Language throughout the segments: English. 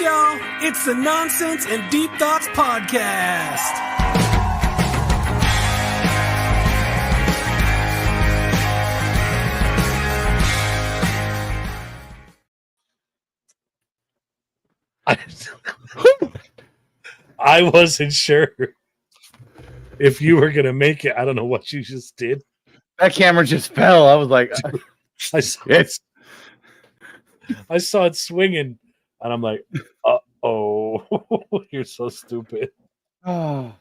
right, y'all. It's the Nonsense and Deep Thoughts Podcast. I wasn't sure if you were going to make it. I don't know what you just did. That camera just fell. I was like, I saw it swinging, and I'm like, uh-oh. You're so stupid. oh.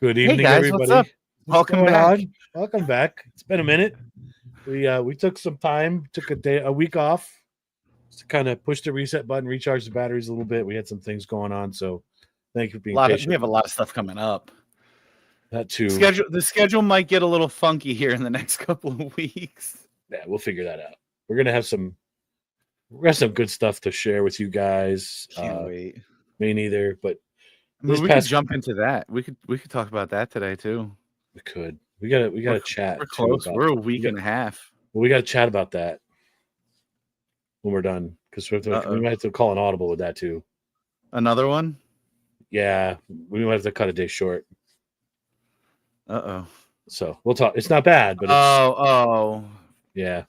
Good Hey evening, guys, everybody. what's up? Welcome back. Welcome back. It's been a minute. We took some time, took a week off to kind of push the reset button, recharge the batteries a little bit. We had some things going on, so thank you for being patient. We have a lot of stuff coming up. That too. The schedule might get a little funky here in the next couple of weeks. Yeah, we'll figure that out. We're gonna have some good stuff to share with you guys. Can't wait. Me neither, but we could jump into that. We could talk about that today too. We could. We gotta chat. We're close. We're a week and a half. Well, we gotta chat about that when we're done, because we might have to call an audible with that too. Another one? Yeah, we might have to cut a day short. So we'll talk. It's not bad, but yeah.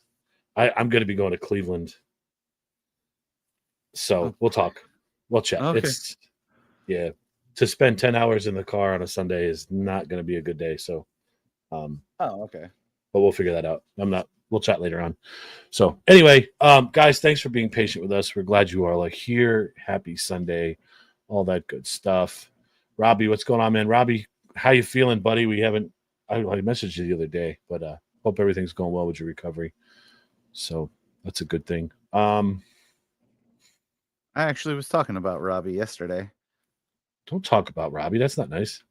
I'm going to be going to Cleveland, so we'll talk. We'll chat. Okay. To spend 10 hours in the car on a Sunday is not going to be a good day. So, okay. But we'll figure that out. We'll chat later on. So anyway, guys, thanks for being patient with us. We're glad you are here. Happy Sunday, all that good stuff. Robbie, what's going on, man? Robbie, how you feeling, buddy? I messaged you the other day, but hope everything's going well with your recovery. So that's a good thing. I actually was talking about Robbie yesterday. Don't talk about Robbie. That's not nice.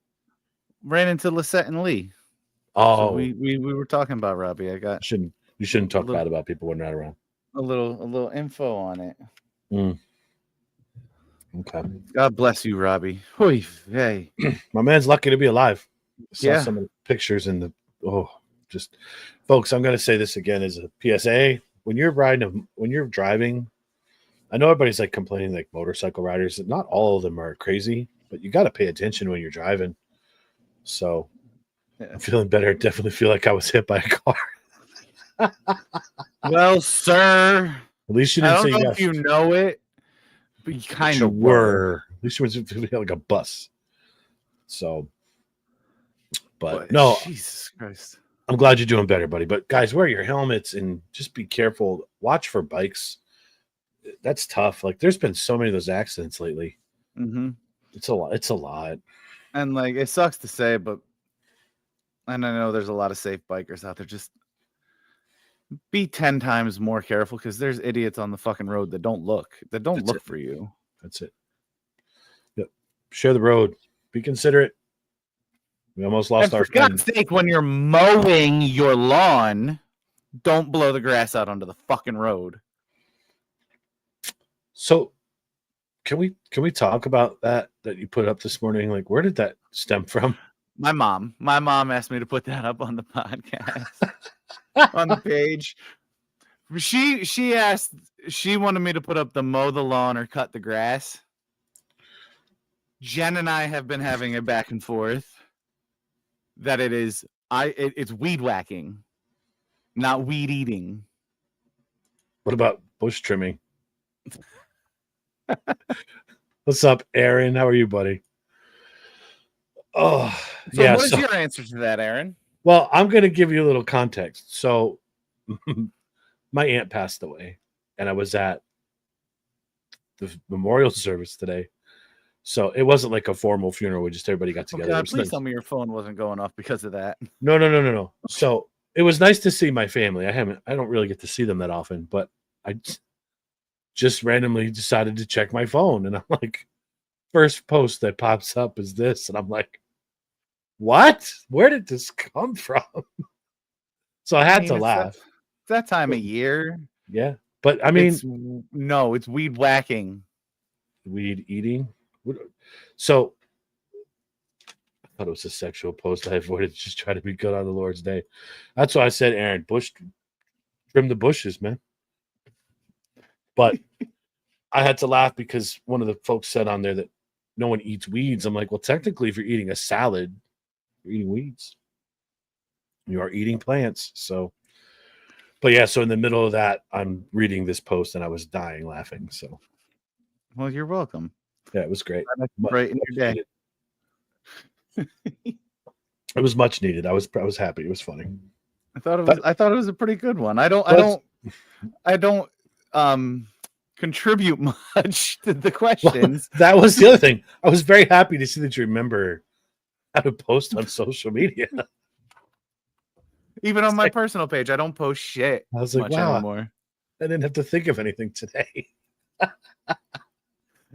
Ran into Lisette and Lee. Oh, so we were talking about Robbie. You shouldn't talk bad about people when they're not around. A little info on it. Okay. God bless you, Robbie. Oy, hey. My man's lucky to be alive. I saw some of the pictures and folks, I'm going to say this again as a PSA. When you're driving, I know everybody's like complaining like motorcycle riders. Not all of them are crazy, but you got to pay attention when you're driving. So I'm feeling better. I definitely feel like I was hit by a car. Well, sir. At least you didn't say yes. I don't know if you know it, but you kind of were. At least you were like a bus. So, but no. Jesus Christ. I'm glad you're doing better, buddy. But guys, wear your helmets and just be careful. Watch for bikes. That's tough. Like, there's been so many of those accidents lately. Mm-hmm. It's a lot. And like, it sucks to say, and I know there's a lot of safe bikers out there. Just be 10 times more careful, because there's idiots on the fucking road that don't look for you. That's it. Yep. Share the road. Be considerate. We almost lost our friend. For God's sake, when you're mowing your lawn, don't blow the grass out onto the fucking road. So, can we talk about that you put up this morning? Like, where did that stem from? My mom asked me to put that up on the podcast, on the page. She wanted me to put up the mow the lawn or cut the grass. Jen and I have been having a back and forth that it's weed whacking, not weed eating. What about bush trimming? What's up, Aaron? How are you, buddy? Oh, so yeah. What is your answer to that, Aaron? Well, I'm going to give you a little context. So, my aunt passed away, and I was at the memorial service today. So it wasn't like a formal funeral where just everybody got together. God, please tell me your phone wasn't going off because of that. No. So it was nice to see my family. I don't really get to see them that often, but I just randomly decided to check my phone, and I'm like, first post that pops up is this, and I'm like, what? Where did this come from? So I had to laugh. It's that time of year. Yeah, but I mean, it's weed whacking, weed eating. So I thought it was a sexual post I avoided, just try to be good on the Lord's day. That's why I said, Aaron, trim the bushes, man. But I had to laugh because one of the folks said on there that no one eats weeds. I'm like, well, technically, if you're eating a salad, you're eating weeds. You are eating plants. So, but yeah, so in the middle of that, I'm reading this post and I was dying laughing. So, Well, you're welcome. yeah, it was great. Right in your day. It was much needed. I was happy. It was funny. I thought it was a pretty good one. I don't contribute much to the questions. Well, that was the other thing. I was very happy to see that you remember how to post on social media. Even on my personal page, I don't post shit. I was like, much wow, anymore. I didn't have to think of anything today.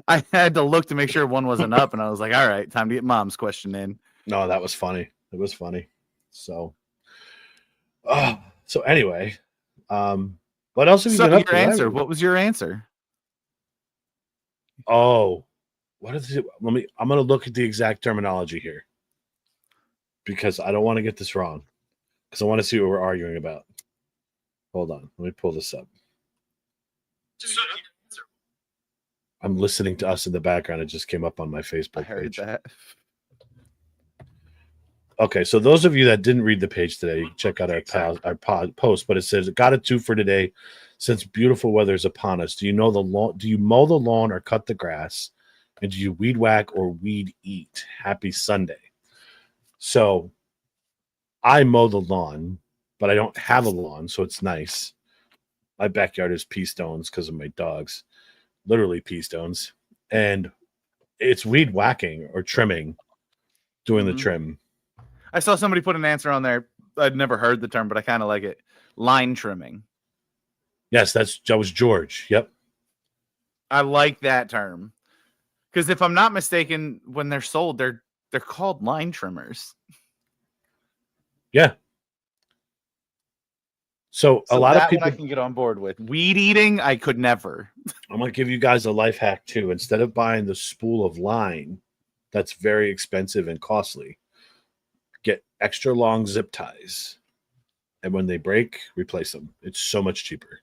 I had to look to make sure one wasn't up, and I was like, all right, time to get mom's question in. No, that was funny. It was funny. So, so anyway, what else have you been up to? Answer. What was your answer? Oh, what is it? I'm going to look at the exact terminology here because I don't want to get this wrong because I want to see what we're arguing about. Hold on. Let me pull this up. I'm listening to us in the background. It just came up on my Facebook page. That. Okay, so those of you that didn't read the page today, you can check out our post. But it says, "Got a 2 for today. Since beautiful weather is upon us, do you mow the lawn or cut the grass? And do you weed whack or weed eat? Happy Sunday." So, I mow the lawn, but I don't have a lawn, so it's nice. My backyard is pea stones because of my dogs, literally pea stones, and it's weed whacking or trimming, doing the trim. I saw somebody put an answer on there. I'd never heard the term, but I kind of like it. Line trimming. Yes, that was George. Yep. I like that term. Because if I'm not mistaken, when they're sold, they're called line trimmers. Yeah. So a lot of people I can get on board with. Weed eating, I could never. I'm going to give you guys a life hack too. Instead of buying the spool of line, that's very expensive and costly, get extra long zip ties. And when they break, replace them. It's so much cheaper.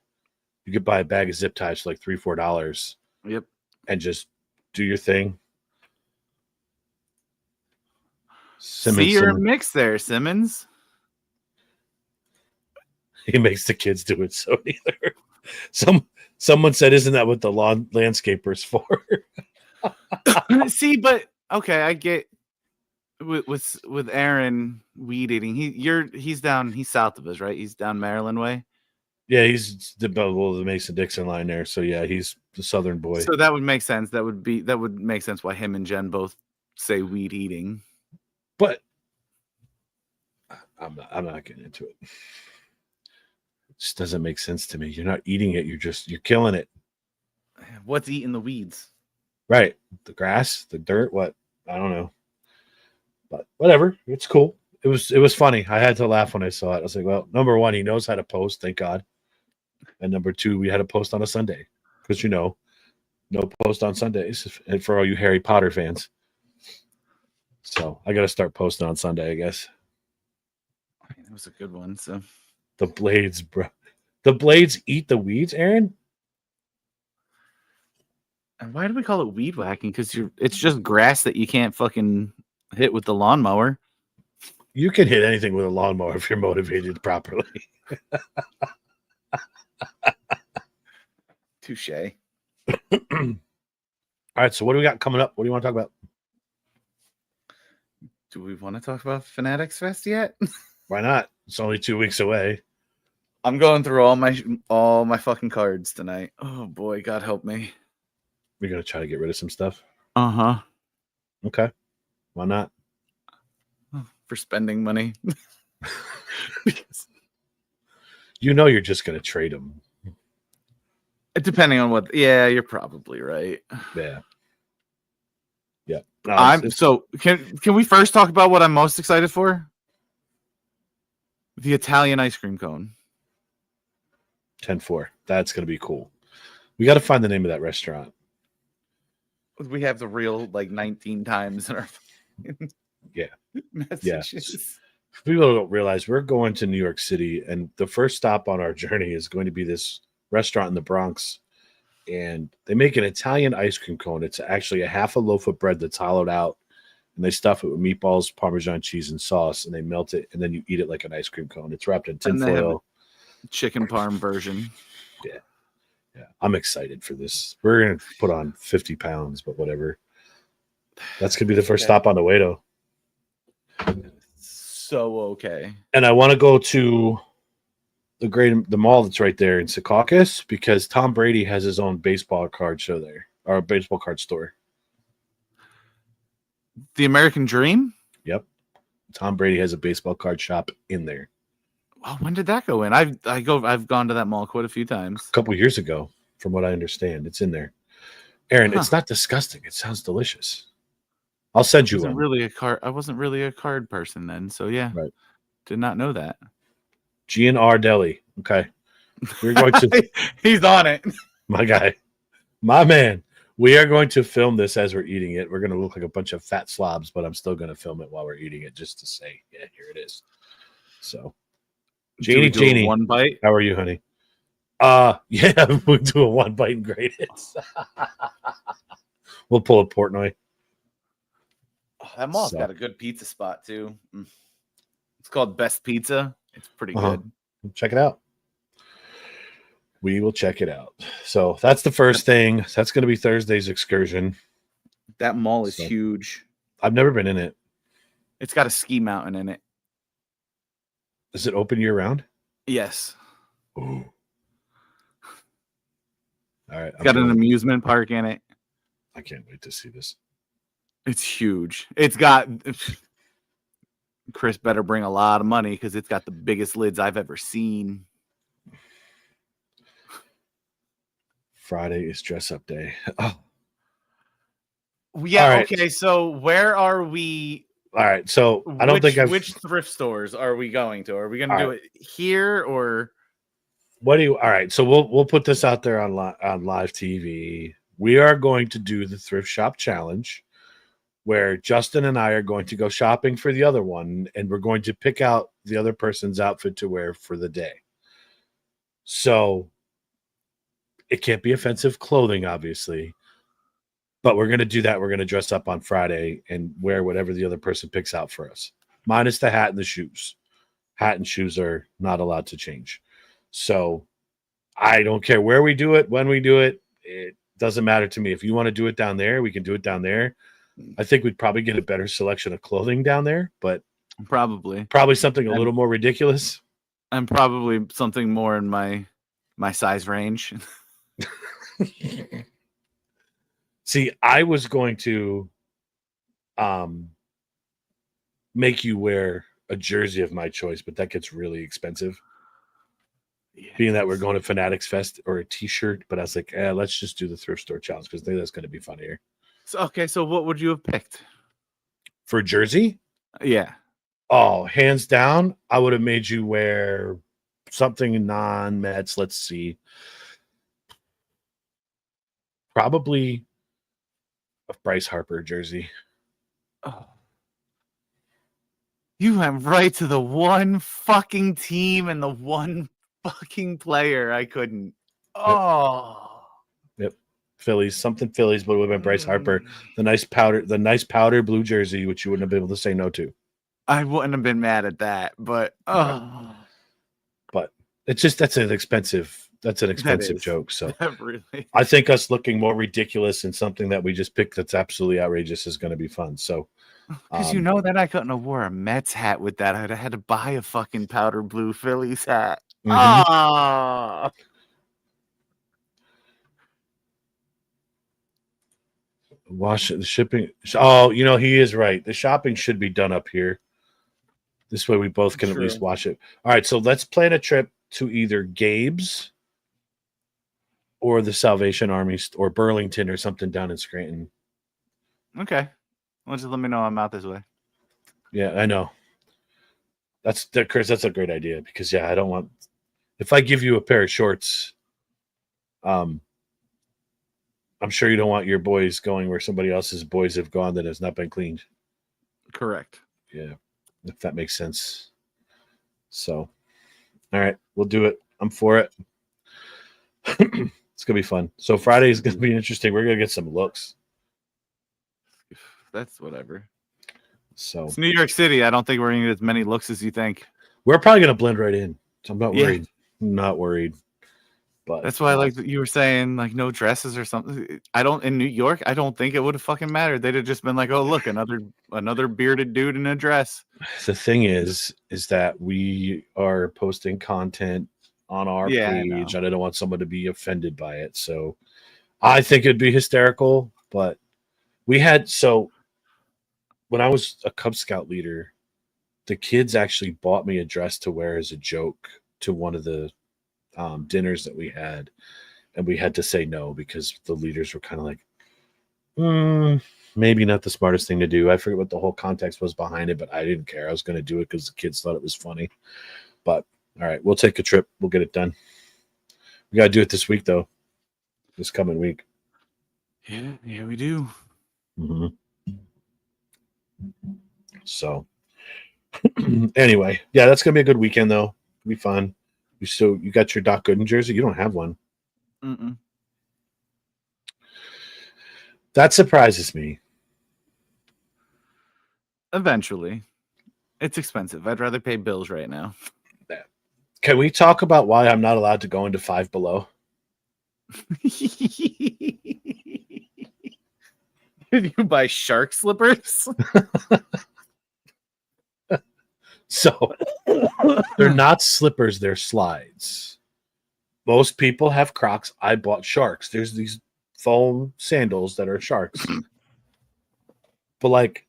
You could buy a bag of zip ties for like $3-4. Yep. And just do your thing. See your mix there, Simmons. He makes the kids do it so neither. Someone said, "Isn't that what the landscaper's for?" See, but okay, I get with Aaron weed eating. He's south of us, right? He's down Maryland way. Yeah, he's the Mason-Dixon line there. So yeah, he's the southern boy. So that would make sense. That would make sense why him and Jen both say weed eating. But I'm not getting into it. It just doesn't make sense to me. You're not eating it. You're killing it. What's eating the weeds? Right. The grass, the dirt, what? I don't know. But whatever. It's cool. It was funny. I had to laugh when I saw it. I was like, well, number one, he knows how to post, thank God. And number two, we had to post on a Sunday. Because no post on Sundays. And for all you Harry Potter fans. So I gotta start posting on Sunday, I guess. That was a good one. So the blades, bro. The blades eat the weeds, Aaron? And why do we call it weed whacking? Because it's just grass that you can't fucking hit with the lawnmower. You can hit anything with a lawnmower if you're motivated properly. Touche. All right, so what do we got coming up? What do you want to talk about? Do we want to talk about Fanatics Fest yet? Why not? It's only 2 weeks away. I'm going through all my fucking cards tonight. Oh boy, God help me. We're gonna try to get rid of some stuff. Uh-huh. Okay. Why not? For spending money. You're just gonna trade them. Depending on what. Yeah, you're probably right. Yeah. Yeah. No, so can we first talk about what I'm most excited for? The Italian ice cream cone. 10-4. That's gonna be cool. We got to find the name of that restaurant. We have the real 19 times in our messages. Yeah. People don't realize we're going to New York City, and the first stop on our journey is going to be this restaurant in the Bronx and they make an Italian ice cream cone. It's actually a half a loaf of bread that's hollowed out, and they stuff it with meatballs, Parmesan cheese, and sauce, and they melt it, and then you eat it like an ice cream cone. It's wrapped in And they have tinfoil. Chicken parm version. Yeah, I'm excited for this. We're gonna put on 50 pounds, but whatever. That's gonna be the first stop on the way, though. So okay. And I want to go to the mall that's right there in Secaucus because Tom Brady has his own baseball card show there, or a baseball card store. The American Dream? Yep. Tom Brady has a baseball card shop in there. Oh, when did that go in? I've gone to that mall quite a few times. A couple years ago, from what I understand. It's in there. Aaron, it's not disgusting. It sounds delicious. I'll send you one. I wasn't really a card person then, so yeah. Right. Did not know that. G&R Deli. Okay. We're going to He's on it. my guy. My man. We are going to film this as we're eating it. We're going to look like a bunch of fat slobs, but I'm still going to film it while we're eating it just to say, yeah, here it is. So, Jeannie, one bite. how are you, honey? Yeah, we'll do a one bite and grade it. We'll pull a Portnoy. That mall's got a good pizza spot too. It's called Best Pizza. It's pretty good. Check it out. We will check it out. So that's the first thing. That's going to be Thursday's excursion. That mall is huge. I've never been in it. It's got a ski mountain in it. Is it open year round? Yes. Ooh. All right. It's got an amusement park in it. I can't wait to see this. It's huge. It's got Chris better bring a lot of money because it's got the biggest lids I've ever seen. Friday is dress up day. Oh. Yeah. Right. Okay. So where are we? All right. So I don't think which thrift stores are we going to? Are we going to do it here or? What do you? All right. So we'll put this out there on live TV. We are going to do the thrift shop challenge, where Justin and I are going to go shopping for the other one, and we're going to pick out the other person's outfit to wear for the day. So it can't be offensive clothing, obviously, but we're going to do that. We're going to dress up on Friday and wear whatever the other person picks out for us, minus the hat and the shoes. Hat and shoes are not allowed to change. So I don't care where we do it, when we do it. It doesn't matter to me. If you want to do it down there, we can do it down there. I think we'd probably get a better selection of clothing down there, but probably something a little more ridiculous. And probably something more in my size range. See, I was going to make you wear a jersey of my choice, but that gets really expensive. Yes. Being that we're going to Fanatics Fest, or a t-shirt, but I was like, let's just do the thrift store challenge because I think that's going to be funnier. So what would you have picked? For a jersey? Yeah. Oh, hands down, I would have made you wear something non-Mets. Let's see. Probably a Bryce Harper jersey. Oh. You went right to the one fucking team and the one fucking player I couldn't. Oh. Yep. Phillies, but it would have been Bryce Harper. The nice powder blue jersey, which you wouldn't have been able to say no to. I wouldn't have been mad at that, but but it's just that's an expensive joke. So really. I think us looking more ridiculous in something that we just picked that's absolutely outrageous is going to be fun. So because that I couldn't have wore a Mets hat with that. I'd have had to buy a fucking powder blue Phillies hat. Mm-hmm. Wash the shipping. Oh, he is right. The shopping should be done up here. This way we both can at least watch it. All right, so let's plan a trip to either Gabe's or the Salvation Army or Burlington or something down in Scranton. Okay. Well, just let me know I'm out this way. Yeah, I know. Chris, that's a great idea because I don't want, if I give you a pair of shorts, I'm sure you don't want your boys going where somebody else's boys have gone that has not been cleaned. Correct. Yeah, if that makes sense. So, all right, we'll do it. I'm for it. It's gonna be fun. So Friday is gonna be interesting. We're gonna get some looks. That's whatever. So It's New York City. I don't think we're gonna get as many looks as you think. we're probably gonna blend right in. So I'm not Yeah. worried. I'm not worried. But That's why, like you were saying, like no dresses or something. I don't in New York. I don't think it would have fucking mattered. They'd have just been like, "Oh, look, another bearded dude in a dress." the thing is that we are posting content on our Yeah, I page, know. and I don't want someone to be offended by it. So I think it'd be hysterical. But we had when I was a Cub Scout leader, the kids actually bought me a dress to wear as a joke to one of the dinners that we had, and we had to say no because the leaders were kind of like, maybe not the smartest thing to do. I forget what the whole context was behind it, but I didn't care. I was going to do it because the kids thought it was funny. But all right, we'll take a trip. We'll get it done. We got to do it this week, though. This coming week. Yeah, we do. Mm-hmm. So anyway, yeah, that's gonna be a good weekend, though. It'll be fun. You got your Doc Gooden jersey? You don't have one. Mm-mm. That surprises me. Eventually, it's expensive. I'd rather pay bills right now. Can we talk about why I'm not allowed to go into Five Below? Did you buy shark slippers? So they're not slippers, they're slides. Most people have Crocs. I bought Sharks. There's these foam sandals that are Sharks. But like,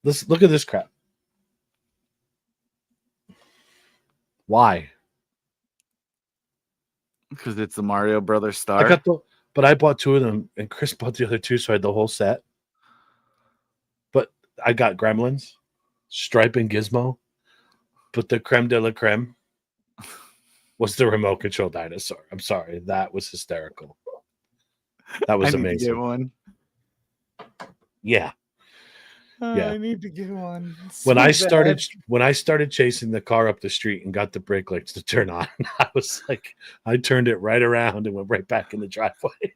let's look at this crap. Why? Because it's the Mario Brothers star. But I bought two of them, and Chris bought the other two, so I had the whole set. But I got Gremlins, Stripe, and Gizmo. But the creme de la creme was the remote control dinosaur. I'm sorry, that was hysterical. That was I need amazing. to get one. Yeah. Yeah. I need to get one. When I started chasing the car up the street and got the brake lights to turn on, I was like, I turned it right around and went right back in the driveway.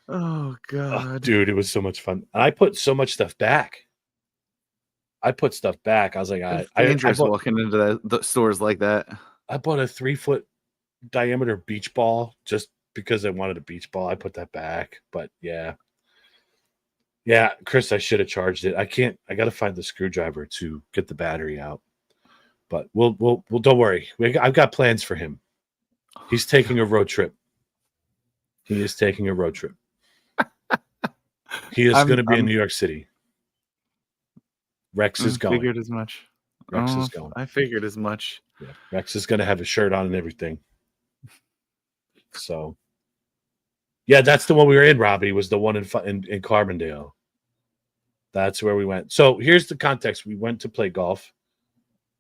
Oh God, Oh, dude, it was so much fun. And I put so much stuff back. I put stuff back. I was like, it's dangerous walking into the stores like that. I bought a 3-foot diameter beach ball just because I wanted a beach ball. I put that back, but yeah, Chris, I should have charged it. I got to find the screwdriver to get the battery out. But we'll don't worry. I've got plans for him. He's taking a road trip. He is taking a road trip. He is going to be in New York City. Rex is going. Figured as much. Rex is going. I figured as much. Yeah. Rex is going to have a shirt on and everything. So, yeah, that's the one we were in, Robbie, was the one in Carbondale. That's where we went. So here's the context. We went to play golf,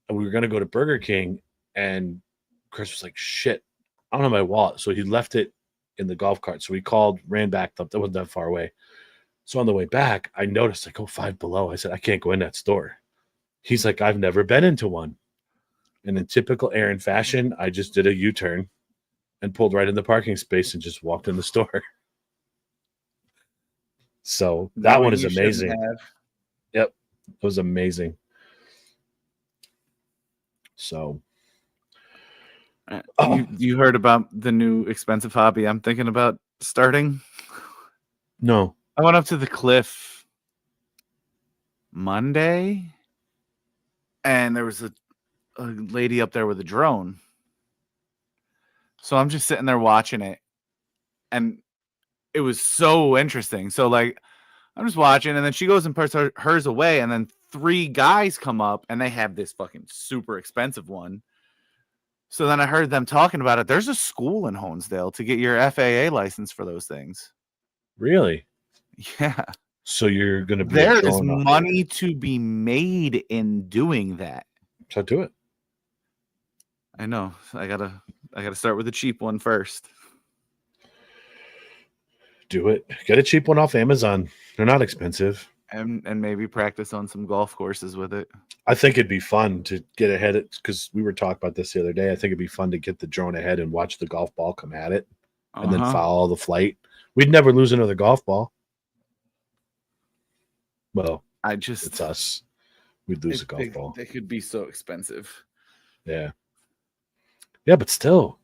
and we were going to go to Burger King, and Chris was like, shit, I don't have my wallet. So he left it in the golf cart. So we called, ran back. That wasn't that far away. So on the way back, I noticed like, Five Below. I said, I can't go in that store. He's like, I've never been into one. And in typical Aaron fashion, I just did a U-turn and pulled right in the parking space and just walked in the store. So that one is amazing. Yep. It was amazing. So you heard about the new expensive hobby I'm thinking about starting? No. I went up to the cliff Monday, and there was a lady up there with a drone. So I'm just sitting there watching it, and it was so interesting. So like, I'm just watching, and then she goes and puts hers away, and then 3 guys come up, and they have this fucking super expensive one. So then I heard them talking about it. There's a school in Honesdale to get your FAA license for those things. Really? Yeah. So you're going to be there is money to be made in doing that. So do it. I know. I gotta start with a cheap one first. Do it. Get a cheap one off Amazon. They're not expensive. and maybe practice on some golf courses with it. I think it'd be fun to get ahead because we were talking about this the other day. I think it'd be fun to get the drone ahead and watch the golf ball come at it and then follow the flight. We'd never lose another golf ball. Well, it's us. We'd lose a golf ball. They could be so expensive. Yeah. Yeah, but still,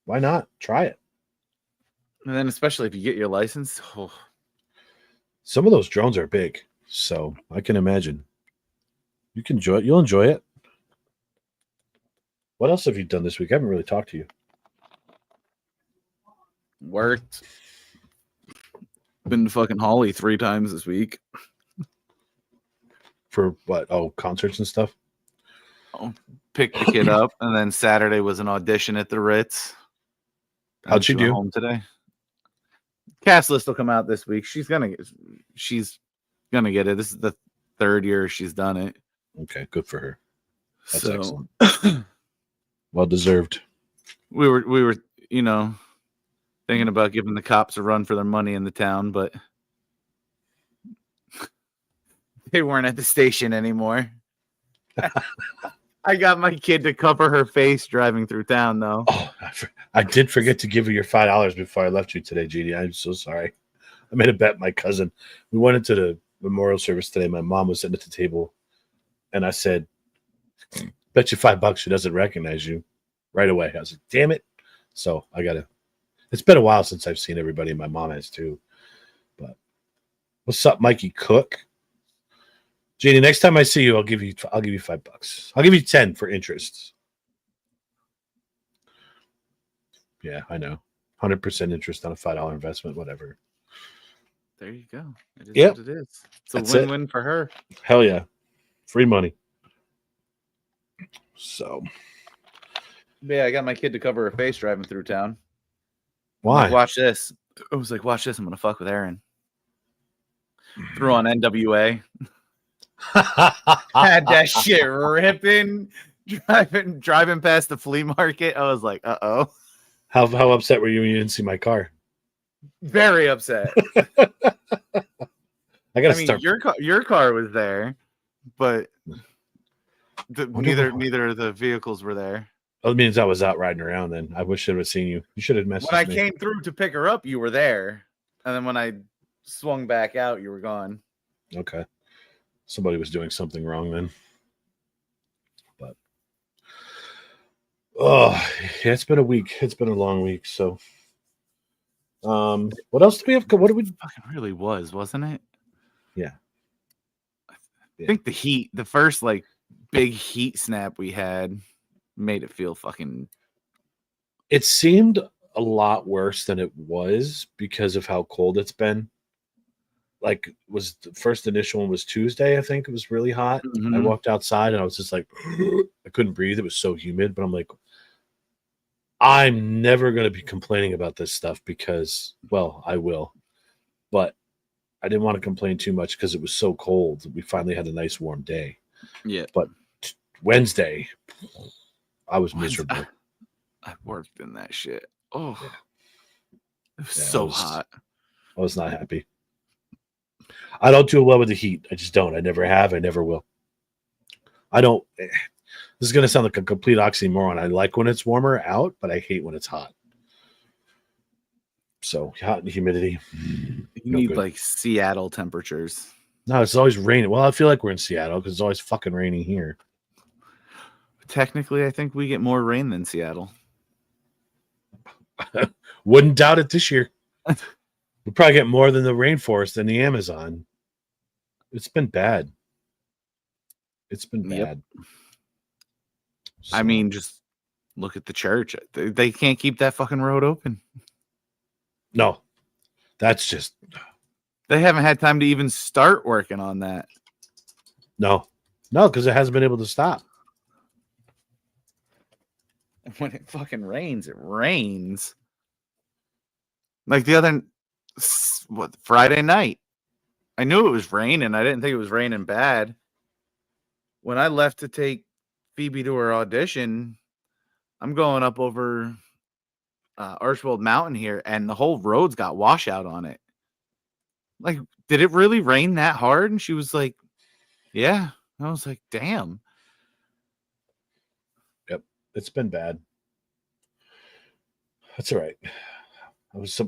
why not? Try it. And then especially if you get your license. Some of those drones are big, so I can imagine. You can enjoy it. You'll enjoy it. What else have you done this week? I haven't really talked to you. Worked. Been to fucking Holly 3 times this week. For what? Oh, concerts and stuff? Oh, picked the kid up, and then Saturday was an audition at the Ritz. How'd she do? Home today. Cast list will come out this week. She's gonna get it. This is the 3rd year she's done it. Okay, good for her. That's so excellent. Well deserved. We were, thinking about giving the cops a run for their money in the town, but they weren't at the station anymore. I got my kid to cover her face driving through town, though. Oh, I did forget to give you your $5 before I left you today, Jeannie. I'm so sorry. I made a bet with my cousin. We went into the memorial service today. My mom was sitting at the table, and I said, bet you $5 she doesn't recognize you right away. I was like, damn it. So I got to. It's been a while since I've seen everybody. My mom has too. But what's up, Mikey Cook? Jeannie, next time I see you, I'll give you $5. I'll give you 10 for interest. Yeah, I know. 100% interest on a $5 investment, whatever. There you go. It is what it is. It's a win-win for her. Hell yeah. Free money. So. Yeah, I got my kid to cover her face driving through town. Why? Like, watch this. I was like, watch this. I'm going to fuck with Aaron. Threw on NWA. Had that shit ripping, driving past the flea market. I was like, uh-oh. How upset were you when you didn't see my car? Very upset. Your car was there, but neither of the vehicles were there. That means I was out riding around then. I wish I would have seen you. You should have messaged me. When I came through to pick her up, you were there. And then when I swung back out, you were gone. Okay. Somebody was doing something wrong then. But yeah, it's been a week. It's been a long week. So what else do we have? What do we fucking really wasn't it? Yeah. I think the first like big heat snap we had made it feel fucking. It seemed a lot worse than it was because of how cold it's been. Like, was the first initial one was Tuesday, I think. It was really hot. Mm-hmm. I walked outside and I was just like, I couldn't breathe. It was so humid. But I'm like, I'm never going to be complaining about this stuff because, well, I will. But I didn't want to complain too much because it was so cold. We finally had a nice warm day. Yeah. But Wednesday, I was miserable. I worked in that shit. Oh, yeah. It was hot. I was not happy. I don't do well with the heat. I just don't. I never have. I never will. I don't. This is going to sound like a complete oxymoron. I like when it's warmer out, but I hate when it's hot. So hot and humidity. You need like Seattle temperatures. No, it's always raining. Well, I feel like we're in Seattle because it's always fucking raining here. Technically, I think we get more rain than Seattle. Wouldn't doubt it this year. We probably get more than the rainforest and the Amazon. It's been bad. It's been bad. Yep. So. I mean, just look at the church. They can't keep that fucking road open. No. That's just... They haven't had time to even start working on that. No, because it hasn't been able to stop. When it fucking rains, it rains. Like the other... Friday night. I knew it was raining. I didn't think it was raining bad. When I left to take Phoebe to her audition, I'm going up over Archbold Mountain here, and the whole road's got washout on it. Like, did it really rain that hard? And she was like, yeah. I was like, damn. Yep. It's been bad. That's all right.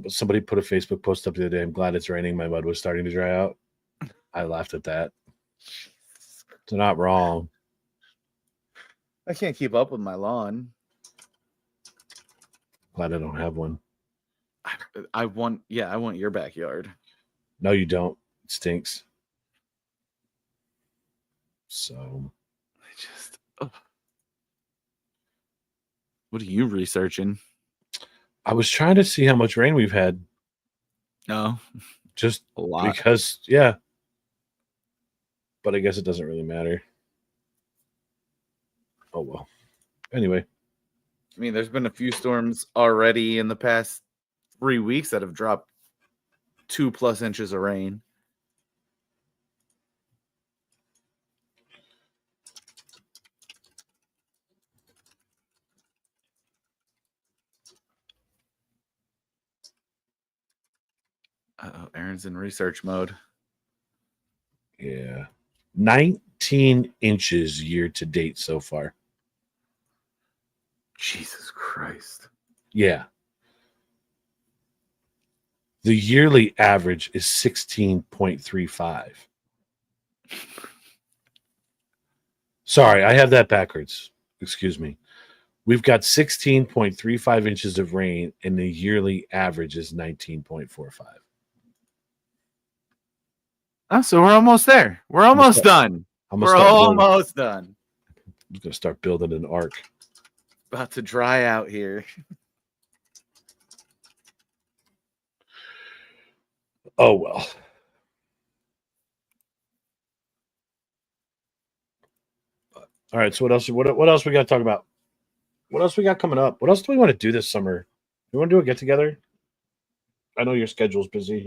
Somebody put a Facebook post up the other day. I'm glad it's raining. My mud was starting to dry out. I laughed at that. They're not wrong. I can't keep up with my lawn. Glad I don't have one. I want your backyard. No, you don't. It stinks. So what are you researching? I was trying to see how much rain we've had. No, Just a lot. because, yeah. But I guess it doesn't really matter. Oh, well. Anyway. I mean, there's been a few storms already in the past 3 weeks that have dropped 2+ inches of rain. Uh-oh, Aaron's in research mode. Yeah. 19 inches year to date so far. Jesus Christ. Yeah. The yearly average is 16.35. Sorry, I have that backwards. Excuse me. We've got 16.35 inches of rain, and the yearly average is 19.45. Oh, so we're almost there. We're almost done. We're almost done. I'm going to start building an ark. About to dry out here. Oh, well. All right, so what else we got to talk about? What else we got coming up? What else do we want to do this summer? You want to do a get together? I know your schedule's busy,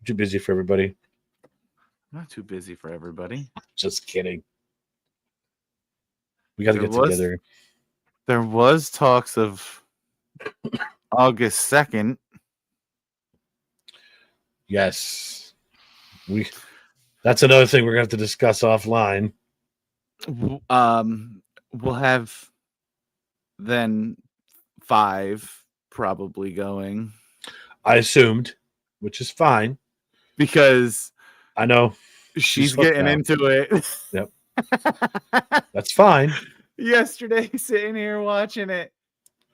too busy for everybody. I'm not too busy for everybody. Just kidding. We got to get together. There was talks of August 2nd. Yes. That's another thing we're going to have to discuss offline. We'll have then 5 probably going. I assumed, which is fine. Because I know she's getting into it. Yep. That's fine. Yesterday, sitting here watching it,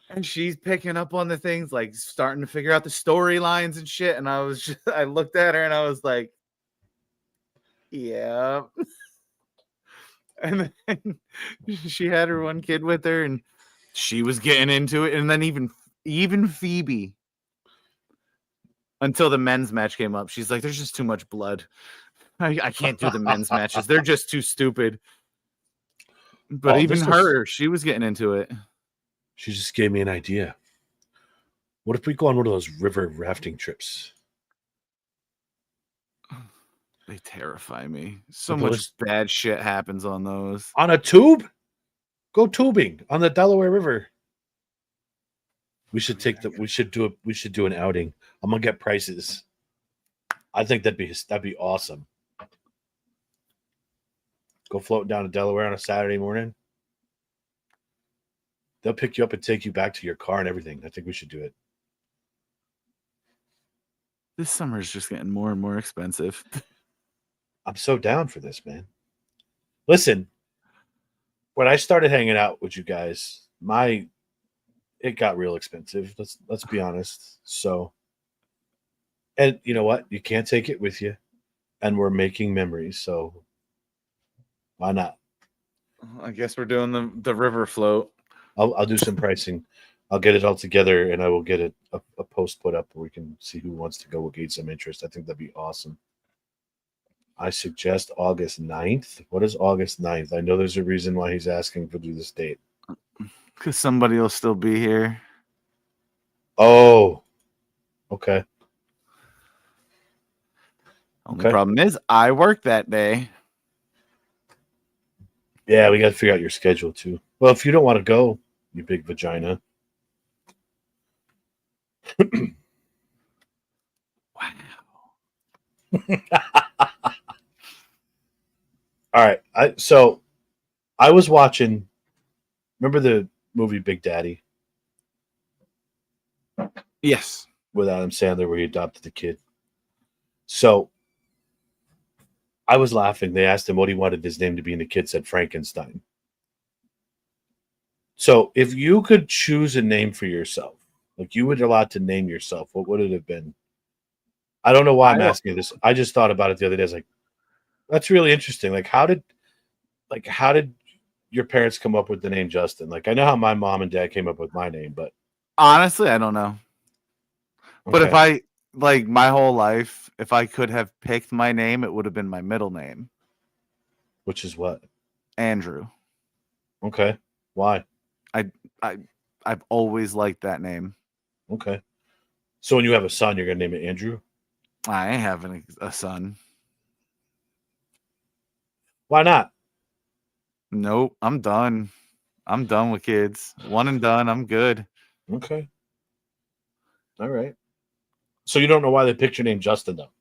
and she's picking up on the things, like starting to figure out the storylines and shit. And I looked at her and I was like, yeah. And then she had her one kid with her, and she was getting into it. And then even Phoebe, until the men's match came up, she's like, there's just too much blood. I can't do the men's matches. They're just too stupid. But she was getting into it. She just gave me an idea. What if we go on one of those river rafting trips? They terrify me. So much bad shit happens on those. On a tube? Go tubing on the Delaware River. We should do an outing. I'm gonna get prices. I think that'd be awesome. Go floating down to Delaware on a Saturday morning. They'll pick you up and take you back to your car and everything. I think we should do it. This summer is just getting more and more expensive. I'm so down for this, man. Listen, when I started hanging out with you guys, it got real expensive. Let's be honest. So, and you know what? You can't take it with you, and we're making memories. So, why not? I guess we're doing the river float. I'll do some pricing. I'll get it all together, and I will get a post put up where we can see who wants to go. We'll gauge some interest. I think that'd be awesome. I suggest August 9th. What is August 9th? I know there's a reason why he's asking to do this date. Because somebody will still be here. Oh, okay. Only problem is I work that day. Yeah, we got to figure out your schedule too. Well, if you don't want to go, you big vagina. Wow. All right. I was watching. Remember the movie Big Daddy Yes. with Adam Sandler, where he adopted the kid? So I was laughing. They asked him what he wanted his name to be, and the kid said Frankenstein. So if you could choose a name for yourself, like you were allowed to name yourself, what would it have been? I don't know why I'm asking you this. I just thought about it the other day. I was like, that's really interesting. Like, how did your parents come up with the name Justin? Like, I know how my mom and dad came up with my name, but Honestly, I don't know. But if okay. I like my whole life, if I could have picked my name, it would have been my middle name, Which is what? Andrew. Okay. Why? I've always liked that name. Okay. So when you have a son, you're gonna name it Andrew? I ain't having a son. Why not? Nope, I'm done. I'm done with kids. One and done. I'm good. Okay. All right. So you don't know why they picked your name Justin though?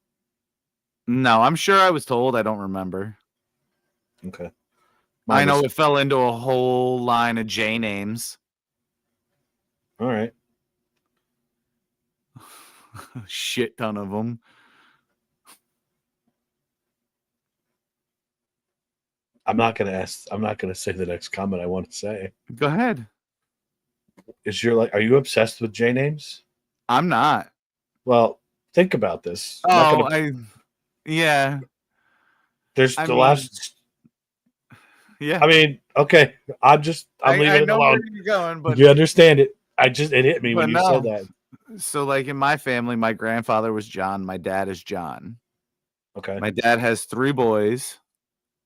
No, I'm sure I was told. I don't remember. Okay. I Mine know was it fell into a whole line of J names. all right. Shit ton of them. I'm not gonna say the next comment I want to say. Go ahead. Are you obsessed with J names? I'm not. Well, think about this. I'm not Oh, gonna, yeah. there's I the mean, last. yeah. I mean, okay. I'm leaving I it know alone. where you're going, but You understand it? It hit me when you said no. that. So, like in my family, my grandfather was John. My dad is John. Okay. My dad has 3 boys: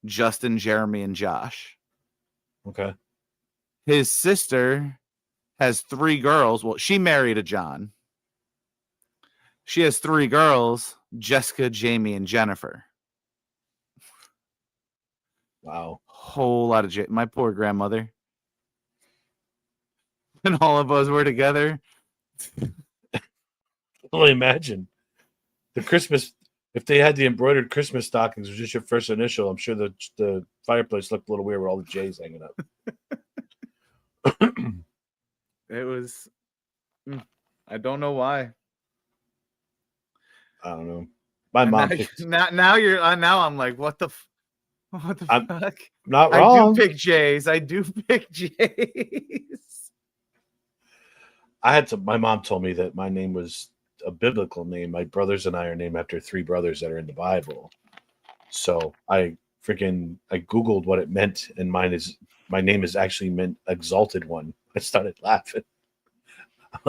Justin, Jeremy, and Josh. Okay. His sister has 3 girls. Well, she married a John. She has 3 girls: Jessica, Jamie, and Jennifer. Wow. Whole lot of my poor grandmother. And all of us were together. Only imagine the Christmas. If they had the embroidered Christmas stockings, was just your first initial, I'm sure the fireplace looked a little weird with all the J's hanging up. It was. I don't know why. I don't know. My mom picked. Now you're now I'm like, what the fuck? Not I wrong. do pick J's. I do pick J's. My mom told me that my name was a biblical name. My brothers and I are named after 3 brothers that are in the Bible. So I Googled what it meant, and my name is actually meant exalted one. I started laughing.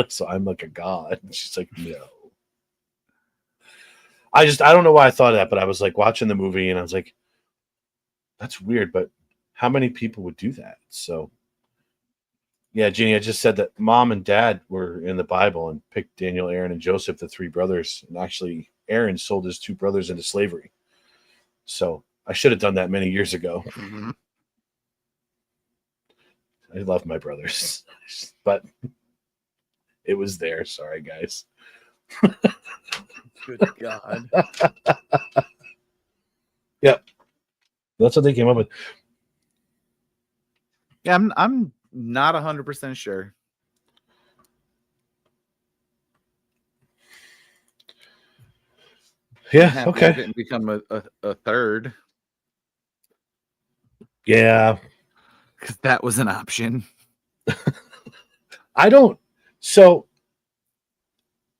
So I'm like a god. And she's like, no. I don't know why I thought of that, but I was like watching the movie and I was like, that's weird, but how many people would do that? So yeah, Jeannie, I just said that mom and dad were in the Bible and picked Daniel, Aaron, and Joseph, the 3 brothers. And actually, Aaron sold his 2 brothers into slavery. So I should have done that many years ago. Mm-hmm. I love my brothers, but it was there. Sorry, guys. Good God. Yep. That's what they came up with. Yeah, I'm not 100% sure. Yeah. Okay. I didn't become a third. Yeah. Because that was an option. I don't. So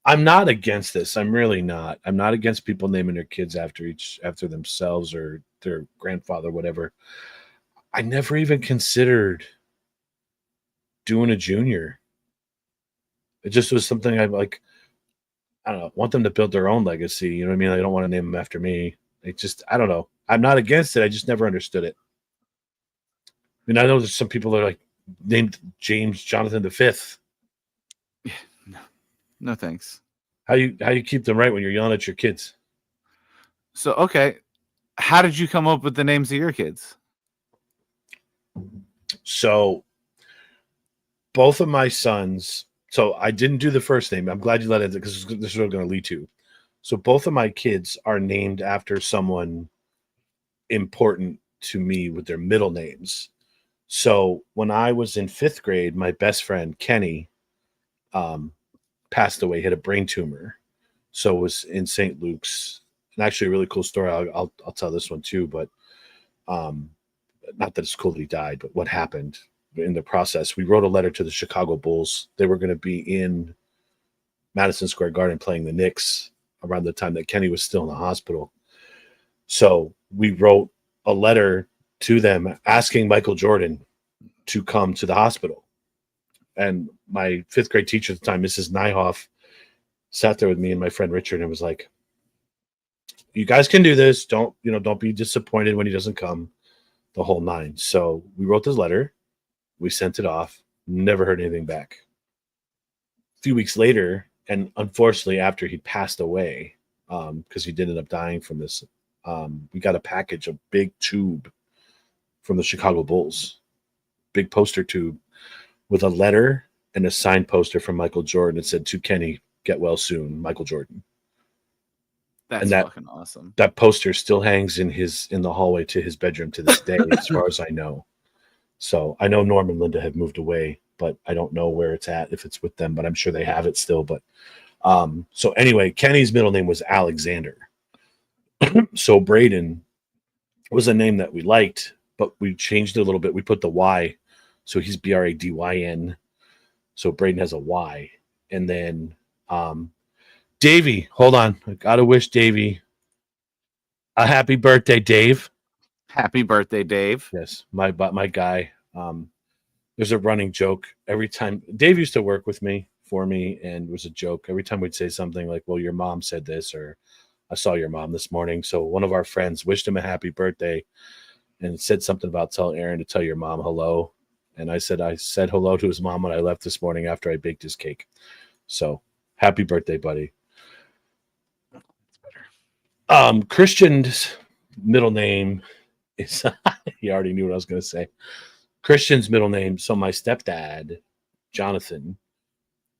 I'm not against this. I'm really not. I'm not against people naming their kids after themselves or their grandfather, whatever. I never even considered doing a junior. It just was something I like. I don't know. Want them to build their own legacy. You know what I mean? I don't want to name them after me. I don't know. I'm not against it. I just never understood it. I mean, I know there's some people that are like named James Jonathan V. No thanks. How you keep them right when you're yelling at your kids? So okay, how did you come up with the names of your kids? So both of my sons. So I didn't do the first name. I'm glad you let it because this is what I'm going to lead to. So both of my kids are named after someone important to me with their middle names. So when I was in 5th grade, my best friend Kenny passed away, had a brain tumor. So it was in St. Luke's. And actually, a really cool story. I'll tell this one too, but not that it's cool that he died, but what happened in the process. We wrote a letter to the Chicago Bulls. They were going to be in Madison Square Garden playing the Knicks around the time that Kenny was still in the hospital. So we wrote a letter to them asking Michael Jordan to come to the hospital. And my 5th grade teacher at the time, Mrs. Nyhoff, sat there with me and my friend Richard and was like, you guys can do this. Don't be disappointed when he doesn't come, the whole nine. So we wrote this letter. We sent it off. Never heard anything back. A few weeks later, and unfortunately after he passed away, because he did end up dying from this, we got a package, a big tube from the Chicago Bulls, big poster tube with a letter and a signed poster from Michael Jordan. It said, to Kenny, get well soon, Michael Jordan. That's fucking awesome. That poster still hangs in the hallway to his bedroom to this day, as far as I know. So I know Norm and Linda have moved away, but I don't know where it's at, if it's with them, but I'm sure they have it still. But so anyway, Kenny's middle name was Alexander. So Braden was a name that we liked, but we changed it a little bit. We put the Y. So he's Bradyn. So Braden has a Y. And then Davey, hold on. I gotta wish Davey a happy birthday, Dave. Happy birthday, Dave. Yes, my guy. There's a running joke every time. Dave used to work with me, and it was a joke every time we'd say something like, well, your mom said this, or I saw your mom this morning. So one of our friends wished him a happy birthday and said something about tell Aaron to tell your mom hello. And I said hello to his mom when I left this morning after I baked his cake. So happy birthday, buddy. Christian's middle name is he already knew what I was going to say. Christian's middle name. So my stepdad, Jonathan,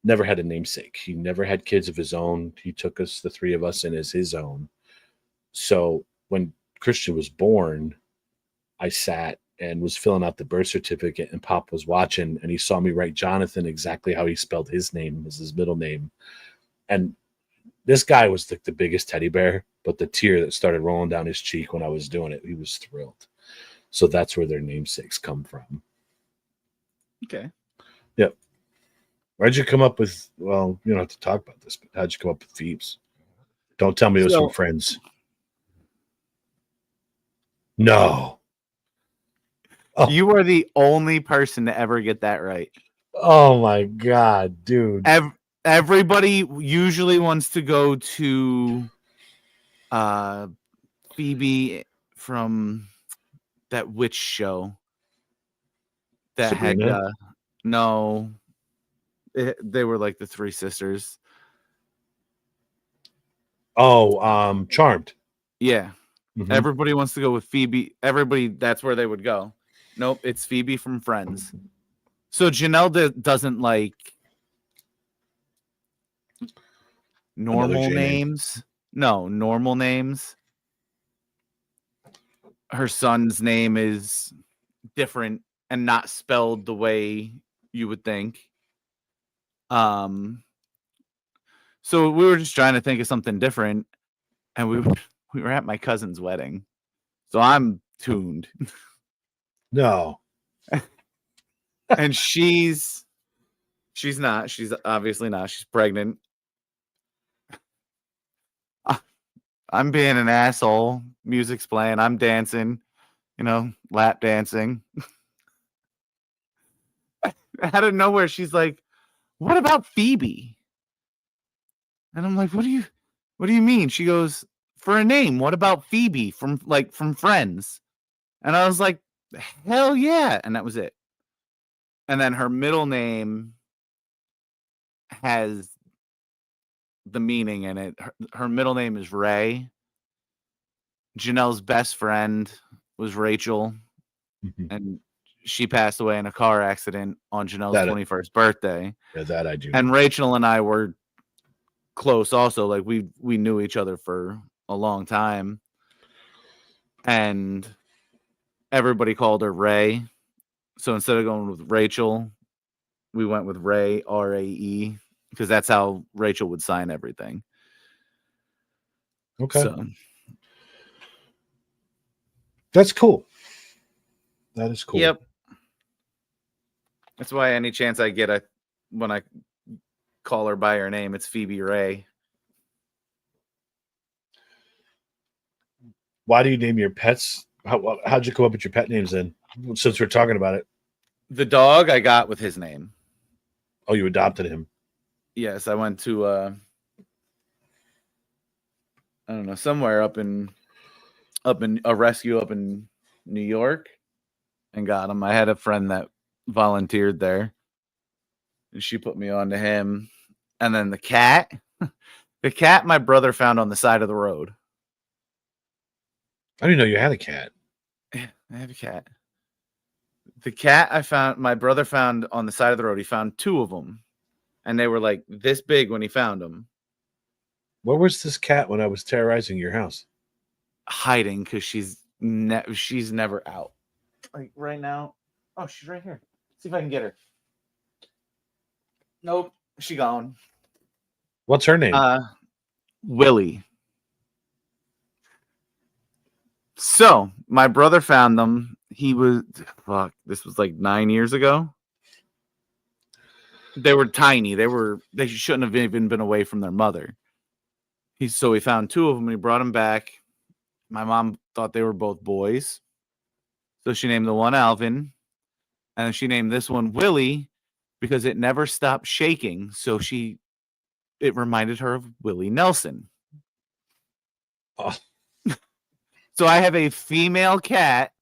never had a namesake. He never had kids of his own. He took us, the three of us, in as his own. So when Christian was born, I sat and was filling out the birth certificate, and Pop was watching, and he saw me write Jonathan exactly how he spelled his name as his middle name. And this guy was the biggest teddy bear, but the tear that started rolling down his cheek when I was doing it, he was thrilled. So that's where their namesakes come from. Okay. Yep. Why'd you come up with, well, you don't have to talk about this, but how'd you come up with Phoebes? Don't tell me it was from Friends. No. Oh. You are the only person to ever get that right. Oh my God, dude. Everybody usually wants to go to Phoebe from that witch show that Sabrina? Had no, they were like the three sisters. Oh, Charmed. Yeah. Mm-hmm. Everybody wants to go with Phoebe. Everybody, that's where they would go. Nope, it's Phoebe from Friends. So Janelle doesn't like normal names. No, normal names. Her son's name is different and not spelled the way you would think. So we were just trying to think of something different, and we were at my cousin's wedding. So I'm tuned. No. And she's not. She's obviously not. She's pregnant. I'm being an asshole. Music's playing. I'm dancing, lap dancing. Out of nowhere, she's like, "What about Phoebe?" And I'm like, "What do you mean?" She goes, "For a name, what about Phoebe from Friends?" And I was like, "Hell yeah!" And that was it. And then her middle name has the meaning in it. Her middle name is Ray. Janelle's best friend was Rachel, and she passed away in a car accident on Janelle's 21st birthday. Yeah, that I do. And Rachel and I were close also. Like we knew each other for a long time. And everybody called her Ray. So instead of going with Rachel, we went with Ray, R-A-E, because that's how Rachel would sign everything. Okay. So that's cool. That is cool. Yep. That's why any chance I get when I call her by her name, it's Phoebe Ray. Why do you name your pets? How'd you come up with your pet names then? Since we're talking about it. The dog I got with his name. Oh, you adopted him. Yes, I went to I don't know, somewhere up in a rescue up in New York and got him. I had a friend that volunteered there and she put me on to him. And then the cat my brother found on the side of the road. I didn't know you had a cat. I have a cat. The cat my brother found on the side of the road. He found 2 of them and they were like this big when he found them. Where was this cat when I was terrorizing your house? Hiding because she's never out. Like right now. Oh, she's right here. See if I can get her. Nope, she gone. What's her name? Willie. So my brother found them. This was like 9 years ago. They were tiny. They shouldn't have even been away from their mother. So he found 2 of them and he brought them back. My mom thought they were both boys. So she named the one Alvin. And she named this one Willie because it never stopped shaking. So it reminded her of Willie Nelson. Oh. So I have a female cat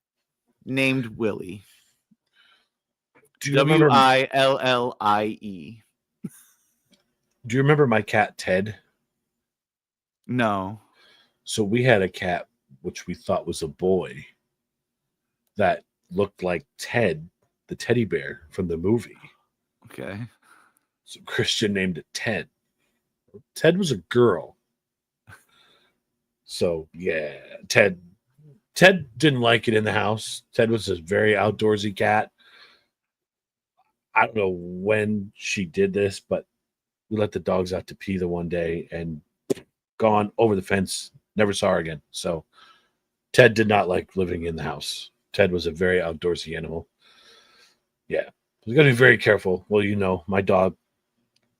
named Willie. Do you remember Willie? Do you remember my cat Ted? No. So we had a cat which we thought was a boy that looked like Ted, the teddy bear from the movie. Okay. So Christian named it Ted. Ted was a girl. So yeah, Ted didn't like it in the house. Ted was a very outdoorsy cat. I don't know when she did this, but we let the dogs out to pee the one day and gone over the fence, never saw her again. So Ted did not like living in the house. Ted was a very outdoorsy animal. Yeah. You got to be very careful. Well, you know, my dog,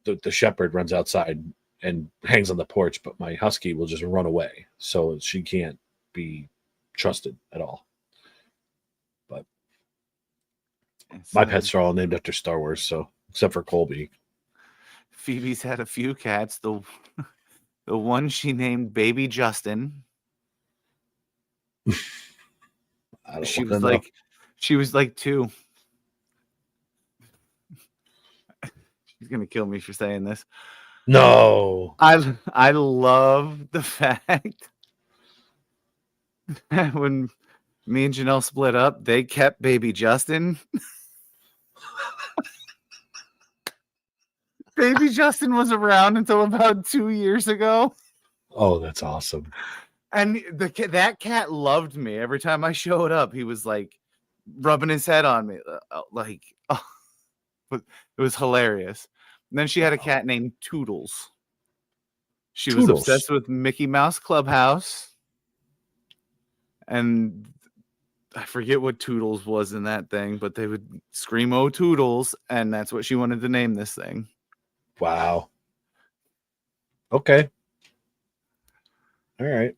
the shepherd, runs outside and hangs on the porch, but my husky will just run away. So she can't be trusted at all. But my pets are all named after Star Wars, so except for Colby. Phoebe's had a few cats. The one she named Baby Justin. She was like 2. She's gonna kill me for saying this. No. I love the fact that when me and Janelle split up, they kept Baby Justin. Baby Justin was around until about 2 years ago. Oh, that's awesome. And that cat loved me. Every time I showed up, he was like rubbing his head on me. It was hilarious. And then she had a cat named Toodles. She was obsessed with Mickey Mouse Clubhouse. And I forget what Toodles was in that thing, but they would scream, "Oh, Toodles." And that's what she wanted to name this thing. Wow. Okay. All right.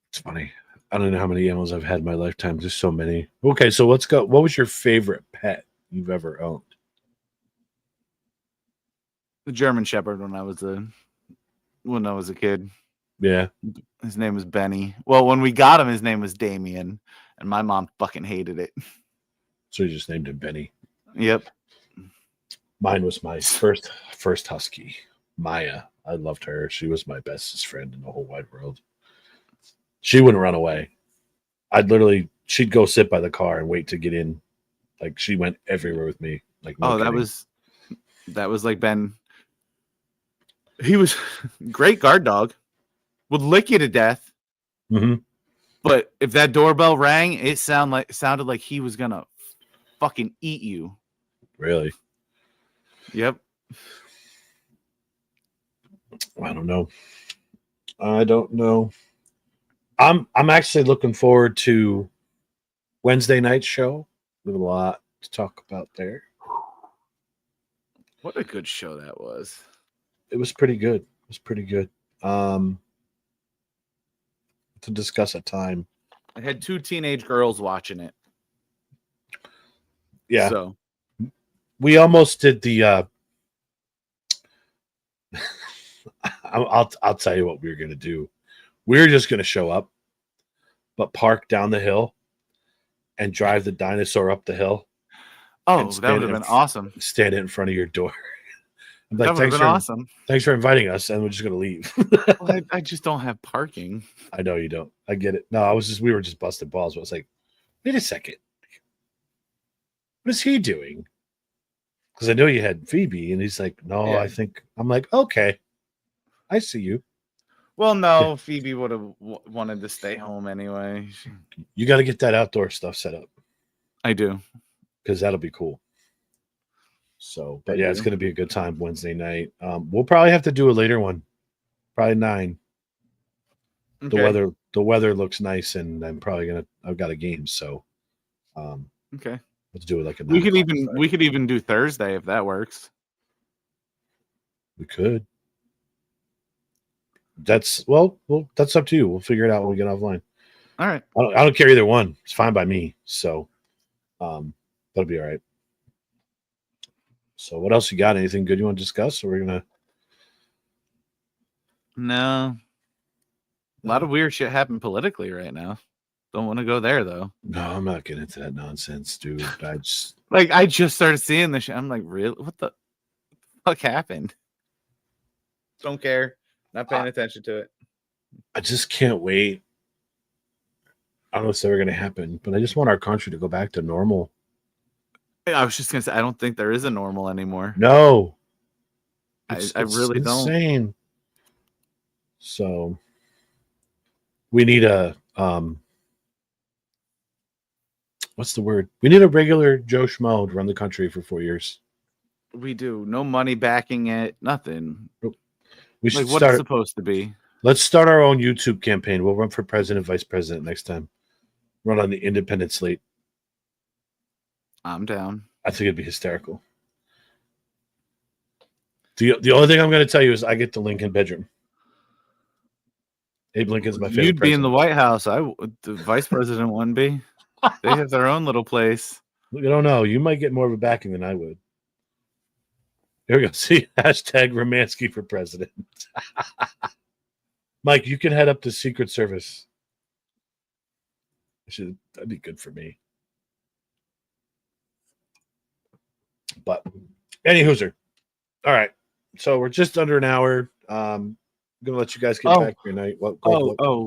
It's funny. I don't know how many animals I've had in my lifetime. There's so many. Okay, so let's go. What was your favorite pet you've ever owned? The German Shepherd when I was a kid. Yeah. His name was Benny. Well, when we got him, his name was Damien, and my mom fucking hated it. So you just named him Benny. Yep. Mine was my first husky, Maya. I loved her. She was my bestest friend in the whole wide world. She wouldn't run away. She'd go sit by the car and wait to get in. Like she went everywhere with me. Like, no that kidding. was like Ben. He was great guard dog. Would lick you to death. Mhm. But if that doorbell rang, it sounded like he was gonna fucking eat you. Really? Yep. I don't know. I'm actually looking forward to Wednesday night show. We have a lot to talk about there. What a good show that was. It was pretty good. To discuss a time. I had 2 teenage girls watching it. Yeah. So We almost did the I'll tell you what we were gonna do. We were just gonna show up, but park down the hill and drive the dinosaur up the hill. that would have been awesome. Stand it in front of your door. I'm That like, would have been awesome. Thanks for inviting us, and we're just gonna leave. Well, I just don't have parking. I know you don't. I get it. No, we were just busting balls. But I was like, wait a second. What is he doing? Because I know you had Phoebe, and he's like, no, Yeah. I think I'm like, okay, I see you. Well, no, Phoebe would have wanted to stay home anyway. You got to get that outdoor stuff set up I do. because that'll be cool. So, but I yeah, it's do. going to be a good time Wednesday night. We'll probably have to do a later one, probably 9. Okay. The weather looks nice, and I've got a game, so Okay. let's do it like a 9 We could o'clock start. we could even do Thursday if that works. We could. That's up to you. We'll figure it out when we get offline. All right. I don't care either one. It's fine by me. So, that'll be all right. So, what else you got? Anything good you want to discuss? Or we're gonna. No. A lot of weird shit happened politically right now. Don't want to go there though. No, I'm not getting into that nonsense, dude. I just started seeing this shit. I'm like, really? What the fuck happened? Don't care. Not paying attention to it. I just can't wait. I don't know if it's ever gonna happen, but I just want our country to go back to normal. I was just gonna say, I don't think there is a normal anymore. No, I really don't. insane. So we need a what's the word? We need a regular Joe Schmo to run the country for 4 years. We do. No money backing it. Nothing. We should Like what's start. it supposed to be? Let's start our own YouTube campaign. We'll run for president, vice president next time. Run on the independent slate. I'm down. I think it'd be hysterical. The only thing I'm going to tell you is I get the Lincoln bedroom. Abe Lincoln's my favorite. You'd be in the president. White House. The vice president wouldn't be. They have their own little place. You don't know. You might get more of a backing than I would. Here we go. See, hashtag Romansky for president. Mike, you can head up to Secret Service. That'd be good for me. But any hooser. All right. So we're just under an hour. I'm gonna let you guys get back to your night.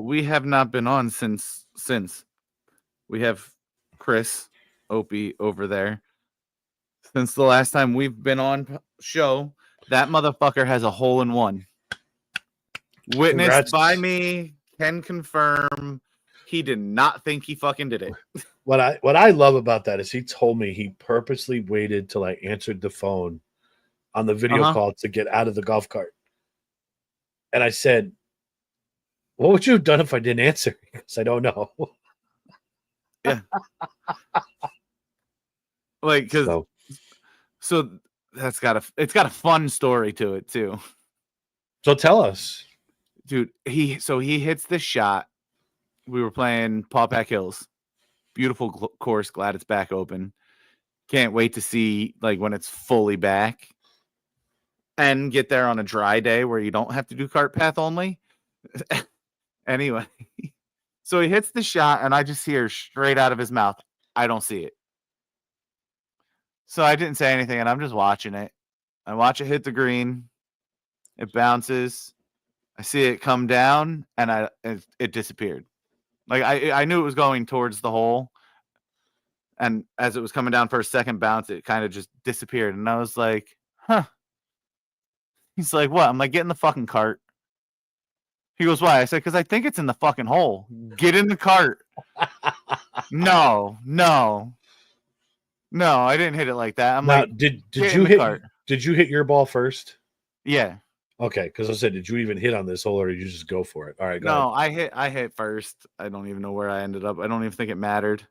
We have not been on since we have Chris Opie over there. Since the last time we've been on show, that motherfucker has a hole in one. Witnessed Congrats. by me, can confirm he did not think he fucking did it. What I love about that is he told me he purposely waited till I answered the phone on the video call to get out of the golf cart. And I said, what would you have done if I didn't answer? Because I don't know. Yeah. Like, because so it's got a fun story to it too. So tell us. Dude, he hits this shot. We were playing Paw Pack Hills. Beautiful course. Glad it's back open. Can't wait to see like when it's fully back and get there on a dry day where you don't have to do cart path only. Anyway, so he hits the shot and I just hear straight out of his mouth, I don't see it. So I didn't say anything and I'm just watching it. I watch it hit the green. It bounces. I see it come down and it disappeared. Like I knew it was going towards the hole. And as it was coming down for a second bounce, it kind of just disappeared. And I was like, huh. He's like, what? I'm like, get in the fucking cart. He goes, why? I said, because I think it's in the fucking hole. Get in the cart. No, I didn't hit it like that. I'm now, like, did get you in the hit? cart. Did you hit your ball first? Yeah. Okay, because I said, did you even hit on this hole, or did you just go for it? All right, go No, ahead. I hit first. I don't even know where I ended up. I don't even think it mattered.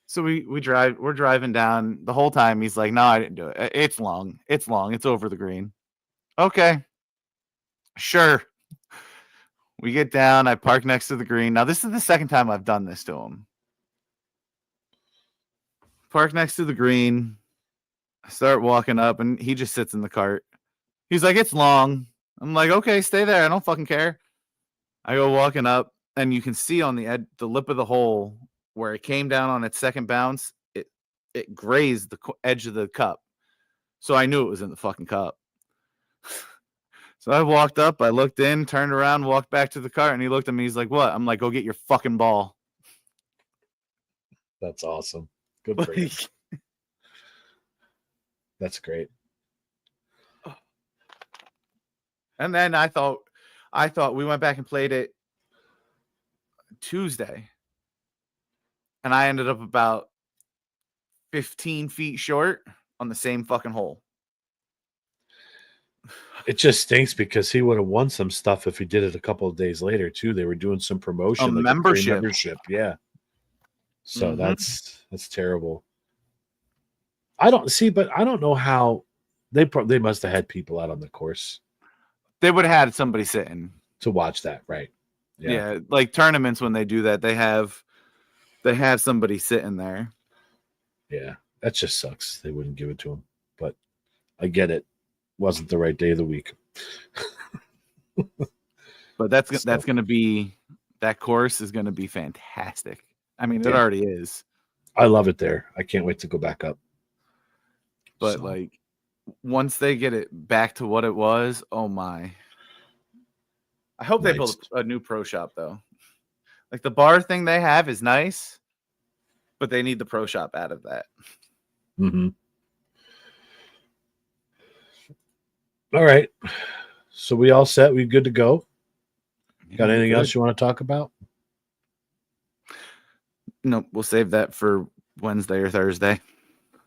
So we're driving down the whole time. He's like, no, I didn't do it. It's long. It's over the green. Okay. Sure. We get down. I park next to the green. Now, this is the second time I've done this to him. Park next to the green. I start walking up, and he just sits in the cart. He's like, it's long. I'm like, okay, stay there. I don't fucking care. I go walking up, and you can see on the lip of the hole where it came down on its second bounce, it grazed the edge of the cup. So I knew it was in the fucking cup. So I walked up, I looked in, turned around, walked back to the cart, and he looked at me. He's like, what? I'm like, go get your fucking ball. That's awesome. Good for you. That's great. And then I thought we went back and played it Tuesday. And I ended up about 15 feet short on the same fucking hole. It just stinks because he would have won some stuff if he did it a couple of days later too. They were doing some promotion, A like membership. A free membership. Yeah. So that's terrible. I don't see, but I don't know how they must have had people out on the course. They would have had somebody sitting to watch that, right? Yeah, like tournaments when they do that, they have somebody sitting there. Yeah, that just sucks. They wouldn't give it to him, but I get it. Wasn't the right day of the week. But that's going to be, that course is going to be fantastic. I mean, it already is. I love it there. I can't wait to go back up. But like, once they get it back to what it was, oh my. I hope they build a new pro shop though. Like the bar thing they have is nice, but they need the pro shop out of that. Mm-hmm. All right. So we all set? We good to go? Got anything else you want to talk about? No, we'll save that for Wednesday or Thursday.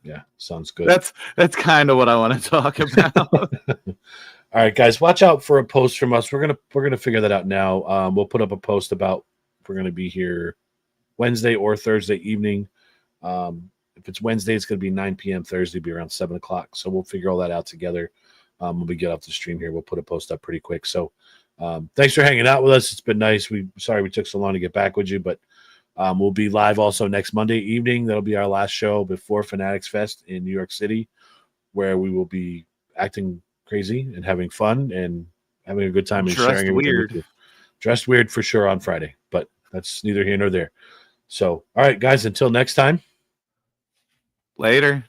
Yeah, sounds good. That's kind of what I want to talk about. All right, guys, watch out for a post from us. We're gonna figure that out now. We'll put up a post about if we're gonna be here Wednesday or Thursday evening. If it's Wednesday, it's gonna be 9 p.m. Thursday, be around 7 o'clock. So we'll figure all that out together. When we get off the stream here, we'll put a post up pretty quick. So thanks for hanging out with us. It's been nice. Sorry we took so long to get back with you, but we'll be live also next Monday evening. That'll be our last show before Fanatics Fest in New York City, where we will be acting crazy and having fun and having a good time and sharing it with you. Dressed weird for sure on Friday, but that's neither here nor there. So, all right, guys, until next time. Later.